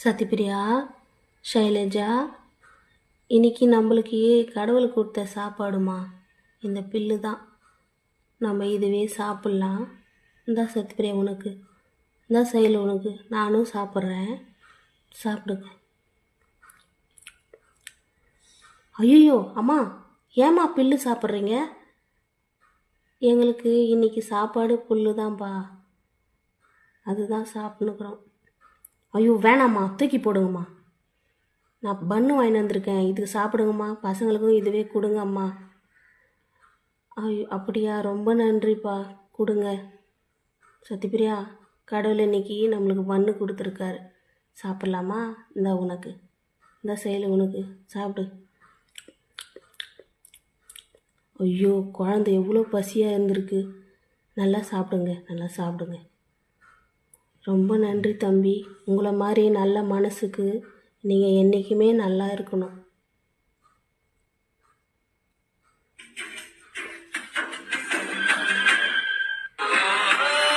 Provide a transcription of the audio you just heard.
சத்யபிரியா, ஷைலஜா, இன்னைக்கு நம்மளுக்கு கடவுள் கொடுத்த சாப்பாடுமா இந்த பில்லு தான். நம்ம இதுவே சாப்பிட்லாம். இந்தா சத்யபிரியா உனக்கு, இந்தா சைல உனக்கு, நானும் சாப்பிட்றேன், சாப்பிடுங்க. ஐயோ அம்மா, ஏம்மா பில்லு சாப்பிட்றீங்க? எங்களுக்கு இன்னைக்கு சாப்பாடு புல்லு தான்ப்பா, அதுதான் சாப்பிட்ணுக்குறோம். ஐயோ வேணாம்மா, தூக்கி போடுங்கம்மா. நான் பன்னு வாங்கிட்டு வந்திருக்கேன், இதுக்கு சாப்பிடுங்கம்மா, பசங்களுக்கும் இதுவே கொடுங்கம்மா. ஐயோ அப்படியா, ரொம்ப நன்றிப்பா, கொடுங்க. சத்யபிரியா, கடவுள் இன்னைக்கு நம்மளுக்கு பன்னு கொடுத்துருக்காரு, சாப்பிட்லாமா? இந்த உனக்கு, இந்த செயல் உனக்கு, சாப்பிடு. ஐயோ குழந்தை எவ்வளோ பசியாக இருந்திருக்கு. நல்லா சாப்பிடுங்க, நல்லா சாப்பிடுங்க. ரொம்ப நன்றி தம்பி, உங்களை மாதிரி நல்ல மனசுக்கு நீங்கள் என்றைக்குமே நல்லா இருக்கணும்.